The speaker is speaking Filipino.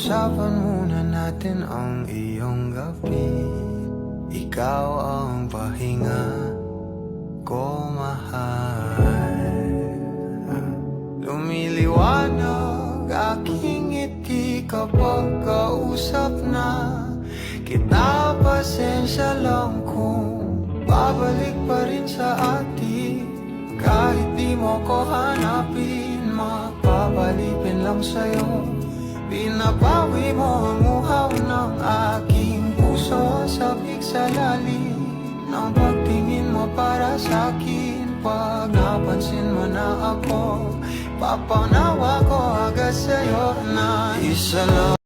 Pag-usapan muna natin ang iyong gabi. Ikaw ang pahinga ko, mahal. Lumiliwanag aking ngiti kapag kausap na kita. Pasensya lang kung babalik pa rin sa atin. Kahit di mo ko hanapin, mapapalipin lang sa'yo. Pinapawi mo ang uhaw ng aking puso. Sabik sa lalim ng pagtingin mo para sa'kin. Pag napansin mo na ako, papanawa ko agad sa'yo na isa lang.